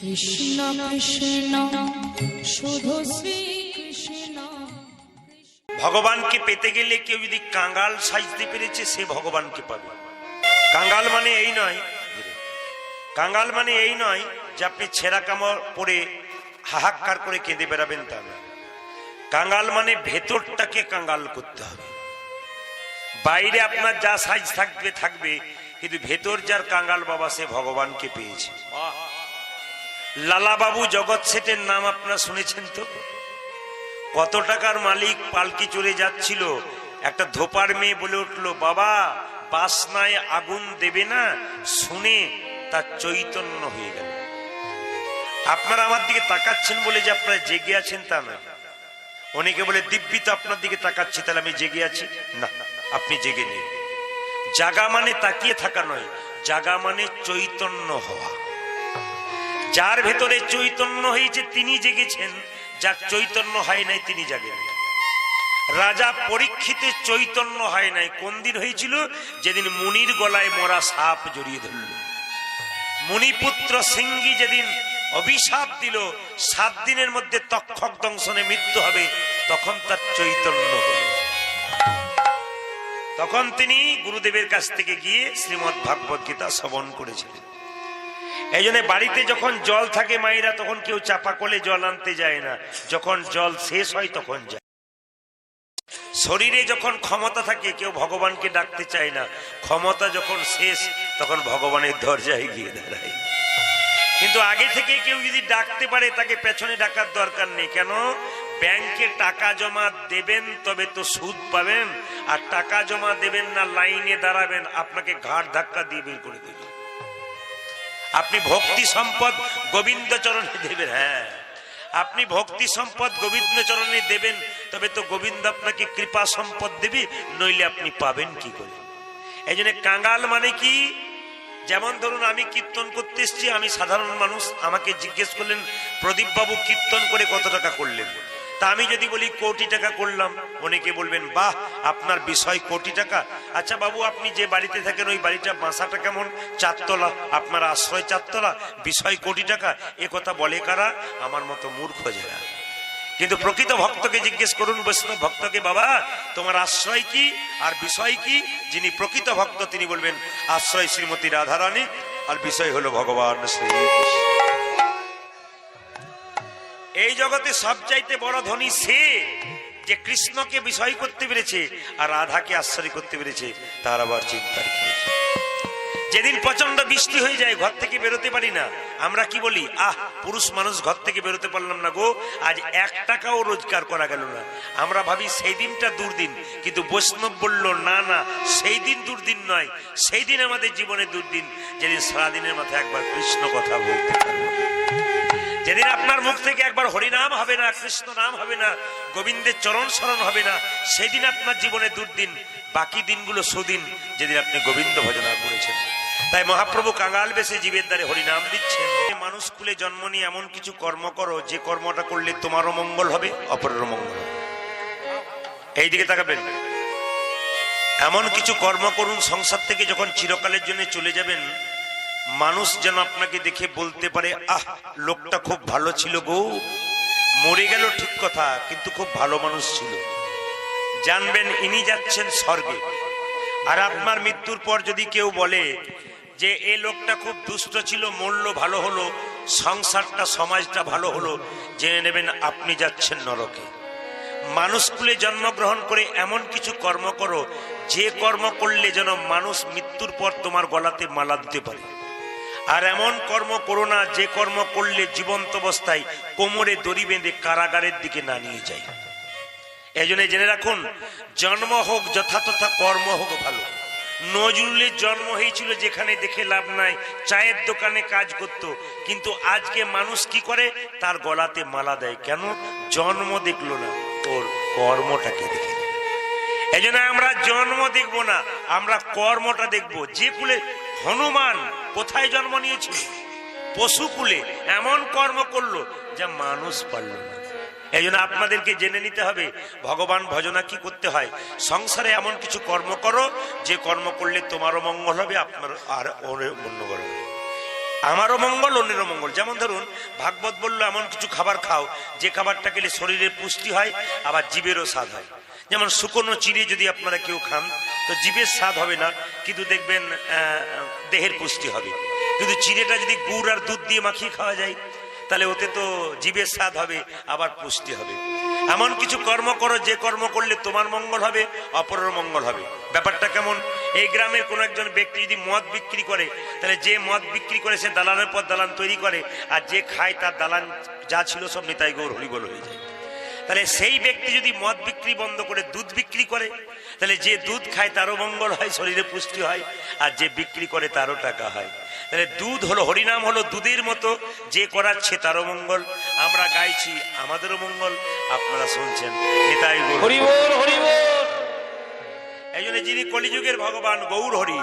কৃষ্ণ কৃষ্ণ শুধু শ্রী কৃষ্ণ। ভগবানকে পেতে গেলে কেউ যদি কাঙ্গাল সাজতে পেরেছে সে ভগবানকে পাবে। কাঙ্গাল মানে এই নয়, কাঙ্গাল মানে এই নয় যে আপনি ছেঁড়া কামড় পরে হাহাকার করে কেঁদে বেড়াবেন, তা না। কাঙ্গাল মানে ভেতরটাকে কাঙ্গাল করতে হবে। বাইরে আপনার যা সাইজ থাকবে থাকবে, কিন্তু ভেতর যার কাঙ্গাল বাবা সে ভগবানকে পেয়েছে। লালা বাবু জগৎ শেঠের নাম আপনারা শুনেছেন তো? কত টাকার মালিক, পালকি চড়ে যাচ্ছিল, একটা ধোপার মেয়ে বলে উঠলো, বাবা বাসনায় আগুন দেবে না। শুনে তার চৈতন্য হয়ে গেল। আপনারা আমার দিকে তাকাচ্ছেন বলে যে আপনারা জেগে আছেন তা নয়। অনেকে বলে দিব্যি তো আপনার দিকে তাকাচ্ছি, তাহলে আমি জেগে আছি না। আপনি জেগে নেই। জাগা মানে তাকিয়ে থাকা নয়, জাগা মানে চৈতন্য হওয়া। যার ভেতরে চৈতন্য হয়েছে তিনি জেগেছেন, যার চৈতন্য হয় নাই তিনি জাগেন। রাজা পরীক্ষিতের চৈতন্য হয় নাই কোন দিন হয়েছিল? যেদিন মুনির গলায় মরা সাপ জড়িয়ে ধরল। মুনিপুত্র সিংহী যেদিন অভিশাপ দিল 7 দিনের মধ্যে তক্ষক দংশনে মৃত্যু হবে, তখন তার চৈতন্য হল। তখন তিনি গুরুদেবের কাছ থেকে গিয়ে শ্রীমদ্ ভাগবত গীতা শ্রবণ করেছিলেন। এই জন্য বাড়িতে যখন জল থাকে মায়েরা, তখন কেউ চাপা কলে জল আনতে যায় না, যখন জল শেষ হয় তখন যায়। শরীরে যখন ক্ষমতা থাকে কেউ ভগবানকে ডাকতে চায় না, ক্ষমতা যখন শেষ তখন ভগবানের দরজায় গিয়ে দাঁড়ায়। কিন্তু আগে থেকে কেউ যদি ডাকতে পারে তাকে পেছনে ডাকার দরকার নেই। কেন? ব্যাংকে টাকা জমা দেবেন তবে তো সুদ পাবেন, আর টাকা জমা দেবেন না লাইনে দাঁড়াবেন, আপনাকে ঘাড় ধাক্কা দিয়ে বের করে দেবে। আপনি ভক্তি সম্পদ গোবিন্দ চরণে দেবেন, হ্যাঁ আপনি ভক্তি সম্পদ গোবিন্দ চরণে দেবেন, তবে তো গোবিন্দ আপনাকে কৃপা সম্পদ দেবে, নইলে আপনি পাবেন কি করে? এই জন্য কাঙ্গাল মানে কি? যেমন ধরুন আমি কীর্তন করতে এসছি, আমি সাধারণ মানুষ, আমাকে জিজ্ঞেস করলেন প্রদীপ বাবু কীর্তন করে কত টাকা করলেন? তা আমি যদি বলি কোটি টাকা করলাম, অনেকে বলবেন বাহ আপনার বিষয় কোটি টাকা। আচ্ছা বাবু আপনি যে বাড়িতে থাকেন ওই বাড়িটা বাসাটা কেমন? 4 তলা, আপনার আশ্রয় 4 তলা, বিষয় কোটি টাকা। এ কথা বলে কারা? আমার মতো মূর্খ যারা। কিন্তু প্রকৃত ভক্তকে জিজ্ঞেস করুন, বৈষ্ণব ভক্তকে, বাবা তোমার আশ্রয় কি আর বিষয় কি? যিনি প্রকৃত ভক্ত তিনি বলবেন আশ্রয় শ্রীমতী রাধারানী, আর বিষয় হলো ভগবান শ্রীকৃষ্ণ। এই জগতে সবচাইতে বড় ধনী সে যে কৃষ্ণকে বিষয় করতে পেরেছে আর রাধাকে আশ্রয় করতে পেরেছে, তার আবার চিন্তার কি আছে? যেদিন প্রচন্ড বৃষ্টি হয়ে যায়, ঘর থেকে বেরোতে পারি না, আমরা কি বলি? আহ পুরুষ মানুষ ঘর থেকে বেরোতে পারলাম না গো, আজ 1 টাকাও রোজগার করা গেল না। আমরা ভাবি সেই দিনটা দুর্দিন, কিন্তু বৈষ্ণব বলল না না, সেই দিন দুর্দিন নয়, সেই দিন আমাদের জীবনে দুর্দিন যেদিন সারাদিনের মাথায় একবার কৃষ্ণ কথা বলতে পারবো। যেদিন আপনার মুখ থেকে একবার হরিনাম হবে না, কৃষ্ণ নাম হবে না, গোবিন্দের চরণ শরণ হবে না, সেদিন আপনার জীবনে দুর্দিন। বাকি দিনগুলো সুদিন, যেদিন আপনি গোবিন্দ ভজনা করেছেন। তাই মহাপ্রভু কাঙ্গাল বেশে জীবের দ্বারে হরিনাম দিচ্ছেন। মানুষ কুলে জন্ম নিয়ে এমন কিছু কর্ম করো যে কর্মটা করলে তোমারও মঙ্গল হবে, অপরেরও মঙ্গল হবে। এই দিকে তাকাবেন। এমন কিছু কর্ম করুন সংসার থেকে যখন চিরকালের জন্য চলে যাবেন, মানুষ যেন আপনাকে দেখে বলতে পারে আহ লোকটা খুব ভালো ছিল গো, মরে গেল ঠিক কথা, কিন্তু খুব ভালো মানুষ ছিল। জানবেন ইনি যাচ্ছেন স্বর্গে। আর আপনার মৃত্যুর পর যদি কেউ বলে যে এ লোকটা খুব দুষ্ট ছিল, মরল ভালো হলো, সংসারটা সমাজটা ভালো হলো, জেনে নেবেন আপনি যাচ্ছেন নরকে। মানুষ কুলে জন্মগ্রহণ করে এমন কিছু কর্ম করো যে কর্ম করলে যেন মানুষ মৃত্যুর পর তোমার গলাতে মালা দিতে পারে। আর এমন কর্ম করো না যে কর্ম করলে জীবন্ত অবস্থায় কোমরে দড়ি বেঁধে কারাগারের দিকে না নিয়ে যায়। এই জন্য জেনে রাখুন, জন্ম হোক যথাতথা, কর্ম হোক ভালো। নজরুলের জন্ম হয়েছিল যেখানে দেখে লাভ নাই, চায়ের দোকানে কাজ করত, কিন্তু আজকে মানুষ কি করে? তার গলাতে মালা দেয়। কেন? জন্ম দেখলো না, ওর কর্মটাকে দেখে। এই জন্য আমরা জন্ম দেখবো না, আমরা কর্মটা দেখবো। যে কুলে হনুমান কোথায় জন্ম নিয়েছিল? পশুকুলে। এমন কর্ম করলো যা মানুষ পারল না। এই জন্য আপনাদেরকে জেনে নিতে হবে ভগবান ভজনা কি করতে হয়। সংসারে এমন কিছু কর্ম করো যে কর্ম করলে তোমারও মঙ্গল হবে, আপনার আর ওর মঙ্গল হবে। আমারও মঙ্গল, অন্যেরও মঙ্গল। যেমন ধরুন ভাগবত বললো এমন কিছু খাবার খাও যে খাবারটা খেলে শরীরের পুষ্টি হয়, আবার জীবেরও স্বাদ হয়। যেমন শুকনো চিড়ে যদি আপনারা কেউ খান তো জীবের স্বাদ হবে না, কিন্তু দেখবেন দেহের পুষ্টি হবে। কিন্তু চিড়েটা যদি গুড় আর দুধ দিয়ে মাখিয়ে খাওয়া যায় তাহলে ওতে তো জীবের স্বাদ হবে, আবার পুষ্টি হবে। এমন কিছু কর্ম করো যে কর্ম করলে তোমার মঙ্গল হবে, অপরের মঙ্গল হবে। ব্যাপারটা কেমন? এই গ্রামের কোন একজন ব্যক্তি যদি মদ বিক্রি করে, তাহলে যে মদ বিক্রি করে সে দালানের পর দালান তৈরি করে, আর যে খায় তার দালান যা ছিল সব নিতাই গৌর হরিবল হয়ে যায়। তাহলে সেই ব্যক্তি যদি মদ বিক্রি বন্ধ করে দুধ বিক্রি করে, তাহলে যে দুধ খায় তারও মঙ্গল হয়, শরীরে পুষ্টি হয়, আর যে বিক্রি করে তারও টাকা হয়। তাহলে দুধ হলো, হরিনাম হলো দুধের মতো, যে করাচ্ছে তারও মঙ্গল। আমরা গাইছি আমাদেরও মঙ্গল, আপনারা শুনছেন নিতাই গৌর হরিবল হরিবল। এই জন্য যিনি কলিযুগের ভগবান গৌর হরি,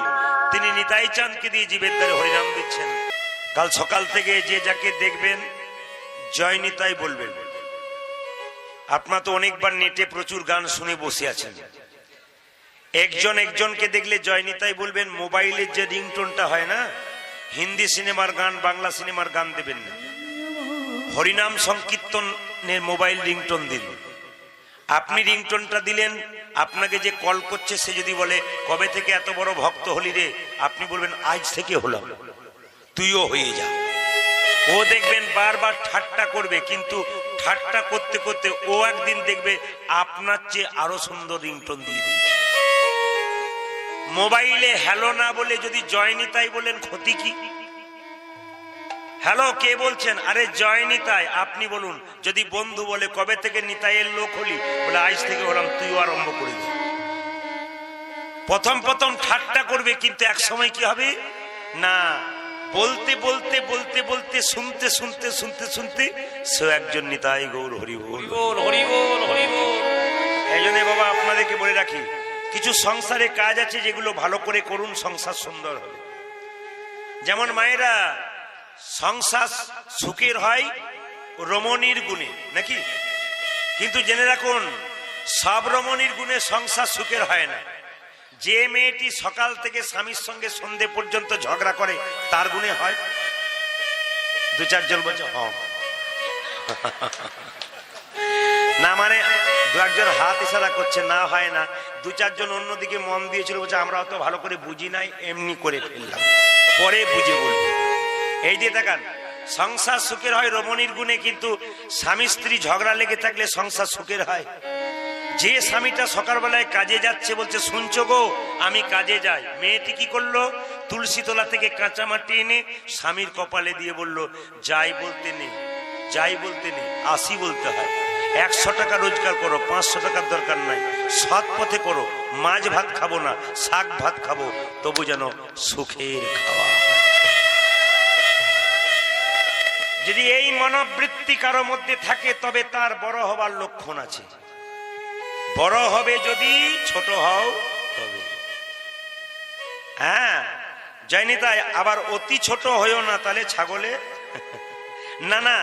তিনি নিতাই চাঁদকে দিয়ে জীবের দ্বারে হরিনাম দিচ্ছেন। কাল সকাল থেকে যে যাকে দেখবেন জয় নিতাই বলবেন। আপনার তো অনেকবার নেটে প্রচুর গান শুনে বসে আছেন, একজন একজনকে দেখলে জয় নিতাই বলবেন। মোবাইলের যে রিংটোনটা হয় না, হিন্দি সিনেমার গান, বাংলা সিনেমার গান দেবেন না, হরিনাম সংকীর্তনের মোবাইল রিংটোন দিন। আপনি রিংটোনটা দিলেন, আপনাকে যে কল করছে সে যদি বলে কবে থেকে এত বড় ভক্ত হলি রে, আপনি বলবেন আজ থেকে হলাম, তুইও হয়ে যা। ও দেখবেন বারবার ঠাট্টা করবে, কিন্তু ঠাট্টা করতে করতে ও একদিন দেখবে আপনার চেয়ে আরো সুন্দর রিংটোন দিয়ে দিয়েছে। মোবাইলে হ্যালো না বলে যদি জয় নিতাই বলেন, ক্ষতি কি? হ্যালো, কে বলছেন? আরে জয় নিতাই, আপনি বলুন। যদি বন্ধু বলে কবে থেকে নিতাইয়ের লোক হলি, বলে আজ থেকে হলাম, তুইও আরম্ভ করে দে। প্রথম প্রথম ঠাট্টা করবে, কিন্তু এক সময় কি হবে না, বলতে বলতে বলতে বলতে শুনতে শুনতে শুনতে শুনতে সে একজন নিতাই গৌর হরিবল হরিবল হরিবল। এই জন্য বাবা আপনাদেরকে বলে রাখি, কিছু সংসারে কাজ আছে যেগুলো ভালো করে করুন, সংসার সুন্দর হবে। যেমন মায়েরা, সংসার সুখের হয় রমণীর গুণে, নাকি? কিন্তু জেনে রাখুন, সব রমণীর গুণে সংসার সুখের হয় না। যে মেয়েটি সকাল থেকে স্বামীর সঙ্গে সন্ধে পর্যন্ত ঝগড়া করে, তার গুণে হয়। দু চারজন বলছে হ্যাঁ না, মানে দু একজন হাত ইশারা করছে, না হয় না। দু চারজন অন্যদিকে মন দিয়েছিল, বলছে আমরা অত ভালো করে বুঝি নাই, এমনি করে ফেললাম, পরে বুঝে বলবো। এই যে দেখান, সংসার সুখের হয় রমণীর গুণে, কিন্তু স্বামী স্ত্রী ঝগড়া লেগে থাকলে সংসার সুখের হয়। যে স্বামীটা সকালবেলায় কাজে যাচ্ছে, বলছে শুনছো গো আমি কাজে যাই, মেয়েটি কি করলো, তুলসী তলা থেকে কাঁচা মাটি এনে স্বামীর কপালে দিয়ে বলল, যাই বলতে নেই, যাই বলতে নেই, 80 বলতে হয়। 100 টাকা রোজগার করো, 500 টাকার দরকার নাই, সৎ পথে করো, মাছ ভাত খাবো না, শাক ভাত খাবো, তবু যেন সুখের খাওয়া। যদি এই মনোবৃত্তি কারো মধ্যে থাকে, তবে তার বড় হবার লক্ষণ আছে। বড় হবে যদি, ছোট হও তবে। হ্যাঁ, জয়নিতাই, আবার অতি ছোট হইও না, তাহলে ছাগলে না না,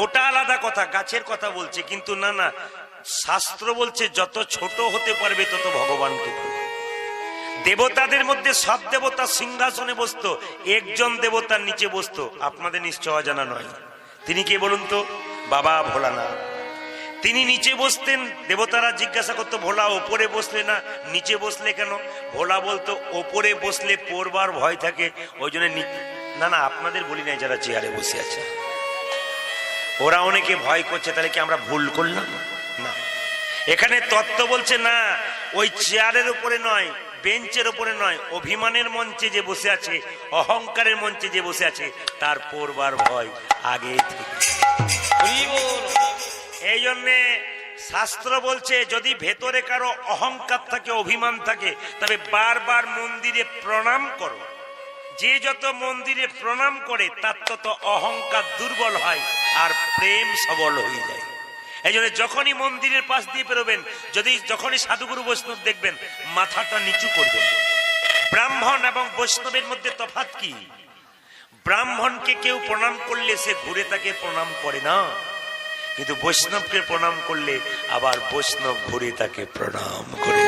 ওটা আলাদা কথা, গাছের কথা বলছে। কিন্তু না না, শাস্ত্র বলছে যত ছোট হতে পারবে তত ভগবানকে পাবে। দেবতাদের মধ্যে সব দেবতা সিংহাসনে বসতো, একজন দেবতার নিচে বসতো, আপনাদের নিশ্চয় অজানা নয়। তিনি কে বলুন তো? বাবা ভোলানাথ। তিনি নিচে বসতেন, দেবতারা জিজ্ঞাসা করতো ভোলা ওপরে বসলে না, নিচে বসলে কেন? ভোলা বলতো ওপরে বসলে পড়বার ভয় থাকে, ওই জন্য না না, আপনাদের বলি নাই যারা চেয়ারে বসে আছে, ওরা অনেকে ভয় করছে, তাহলে কি আমরা ভুল করলাম? না, এখানে তত্ত্ব বলছে না, ওই চেয়ারের উপরে নয়, বেঞ্চের উপরে নয়, অভিমানের মঞ্চে যে বসে আছে, অহংকারের মঞ্চে যে বসে আছে, তার পড়বার ভয় আগে থেকে। এই জন্যে শাস্ত্র বলছে, যদি ভেতরে কারো অহংকার থাকে, অভিমান থাকে, তবে বারবার মন্দিরে প্রণাম করো। যে যত মন্দিরে প্রণাম করে, তার তত অহংকার দুর্বল হয় আর প্রেম সবল হয়ে যায়। এই জন্য যখনই মন্দিরের পাশ দিয়ে বেরোবেন, যখনই সাধুগুরু বৈষ্ণব দেখবেন, মাথাটা নিচু করবেন। ব্রাহ্মণ এবং বৈষ্ণবের মধ্যে তফাৎ কি? ব্রাহ্মণকে কেউ প্রণাম করলে সে ঘুরে তাকে প্রণাম করে না, কিন্তু বৈষ্ণবকে প্রণাম করলে আবার বৈষ্ণব ঘুরে তাকে প্রণাম করে।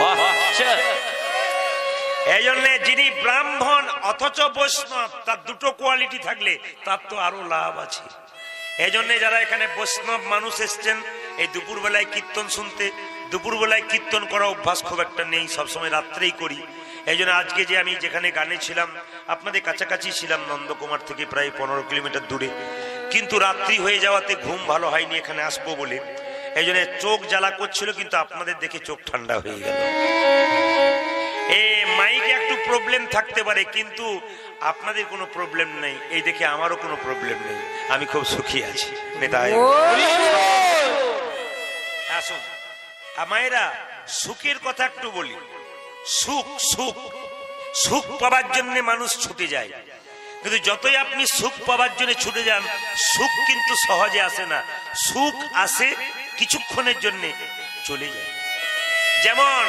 এই জন্য যিনি ব্রাহ্মণ অথচ বৈষ্ণব, তার দুটো কোয়ালিটি থাকলে তার তো আরো লাভ আছে। এই জন্য যারা এখানে বৈষ্ণব মানুষ এসছেন এই দুপুরবেলায় কীর্তন শুনতে, দুপুরবেলায় কীর্তন করা অভ্যাস খুব একটা নেই, সবসময় রাত্রেই করি। এই জন্য আজকে যে আমি যেখানে গানে ছিলাম আপনাদের কাছাকাছি ছিলাম, নন্দকুমার থেকে প্রায় 15 কিলোমিটার দূরে, কিন্তু রাত্রি হয়ে যাওয়াতে ঘুম ভালো হয়নি এখানে আসবো বলে। এই জন্য চোখ জ্বালা করছিল, কিন্তু আপনাদের দেখে চোখ ঠান্ডা হয়ে গেল। মাইকে একটু প্রবলেম থাকতে পারে, কিন্তু আপনাদের কোনো প্রবলেম নেই, এই দেখে আমারও কোনো প্রবলেম নেই, আমি খুব সুখী আছি। আসুন মায়েরা, সুখের কথা একটু বলি। সুখ সুখ সুখ পাবার জন্য মানুষ ছুটে যায়, কিন্তু যতই আপনি সুখ পাবার জন্য ছুটে যান, সুখ কিন্তু সহজে আসে না। সুখ আসে কিছুক্ষণের জন্য, চলে যায়। যেমন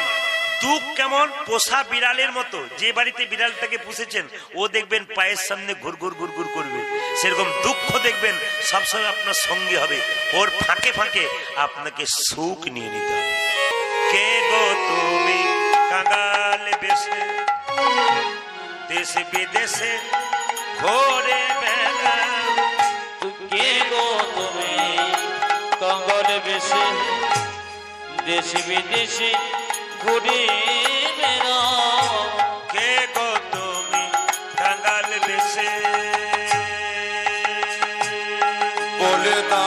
দুঃখ কেমন পোষা বিড়ালের মতো, যে বাড়িতে বিড়ালটাকে পুষেছেন ও দেখবেন পায়ের সামনে ঘুরঘুর ঘুরঘুর করবে, সেরকম দুঃখ দেখবেন সবসময় আপনার সঙ্গে হবে, ওর ফাঁকে ফাঁকে আপনাকে সুখ নিয়ে নিতে হবে। কে গো তুমি কাঙাল বেশে দেশ বিদেশে ঘোরে বেড়া, কে গো তুমি কাঙাল বেশে দেশ বিদেশে ঘুরে বেড়াও, কে গো তুমি কাঙাল বেশে বলে না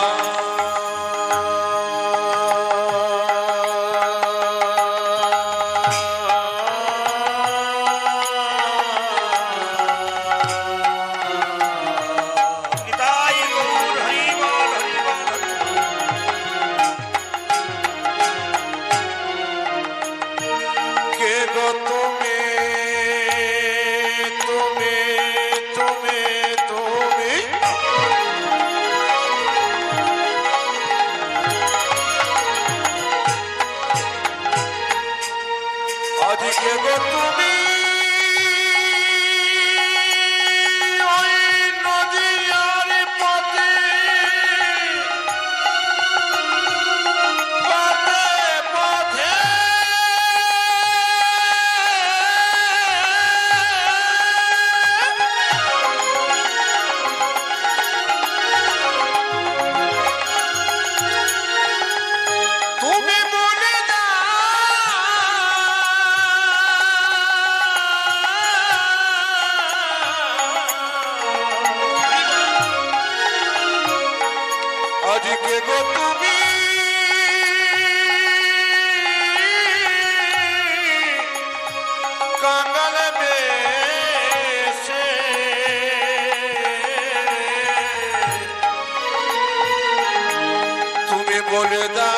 বলে দা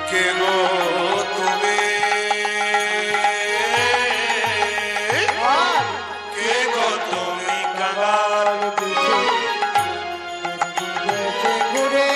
কে গো তুমি, কে গো তুমি কাঙাল ঘুরে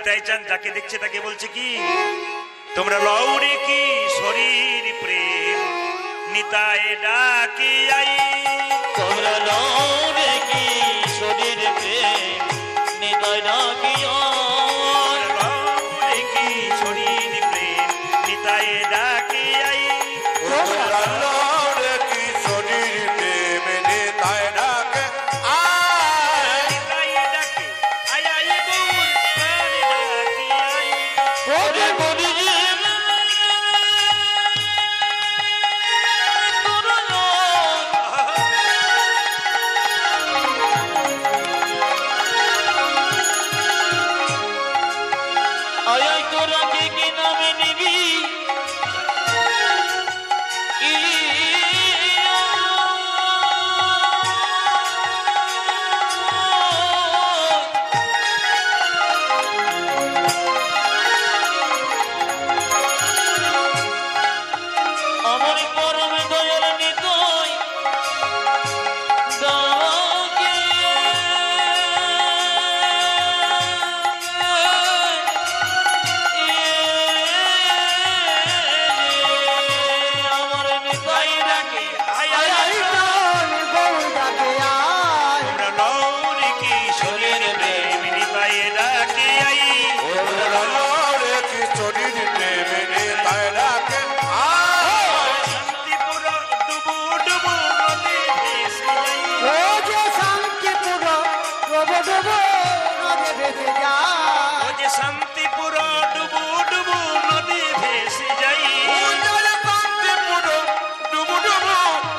নিতাই চান যাকে দেখছে তাকে বলছে কি, তোমরা লৌরে কি শরীর প্রেম নিতাই ডাকি আই। তোমরা লৌরে কি শরীর প্রেম নিতাই ডাকি আই। লৌরে কি শরীর প্রেম নিতাই ডাকি আই। লড়ে কি শরীর প্রেমে নিতাই ডাকে আয়। নিতাই ডাকে আই আই গৌর প্রাণ ডাকি আই। ওরে গুরুজি আয় তোরা কি কি নামে নিবি আমার পরমে দয়াল নিতাই ডাকে আমার নিতাই ডাকে আই আই আই তোমরা লৌরে কি শরীর প্রেম নিতাই ডাকি আই। লড়ে কি শরীর প্রেমে নিতাই ডাকে আয়। শান্তিপুর ডুবু ডুবু নদী ভেসে যাই। ও যে শান্তিপুর ডুবু ডুবু নদী ভেসে যাই। উজ্জ্বল শান্তিপুর ডুবু ডুবু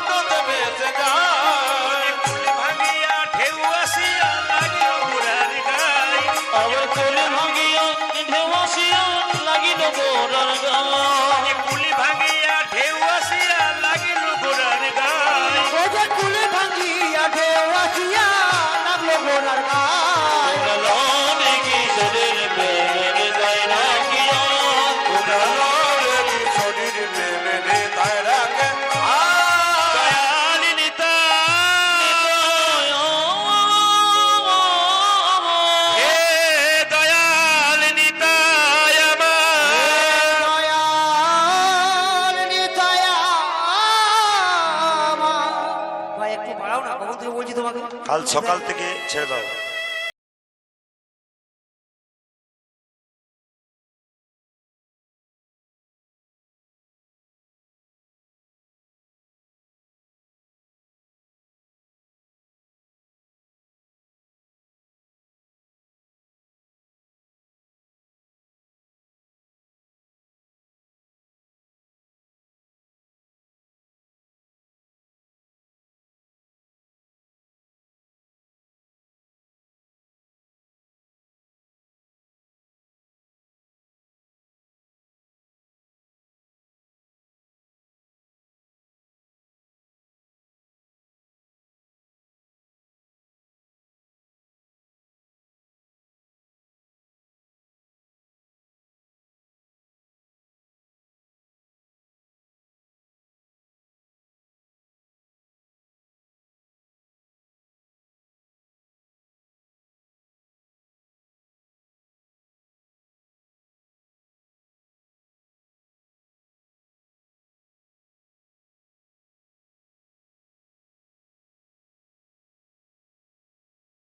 নদে ভেসে যায়। কুল ভাঙিয়া ঢেউ আসিয়া লাগিল ঘোড়ার গায়। আবার কোলে ভাঙিয়া ঢেউ আসিয়া লাগিল গোরার গায়। কুল ভাঙিয়া ঢেউ আসিয়া লাগিল ঘোড়ার গায়। তোমরা লড়ে কি শরীর প্রেমে নিতাই ডাকি আয়। লড়ে কি শরীর প্রেমে নিতাই ডাকে আয়। দয়াল নিতাই হে দয়াল নিতাই আমার। একটু বাড়াও না, কখন থেকে বলছি তোমাকে। কাল সকাল থেকে ছেড়ে দাও।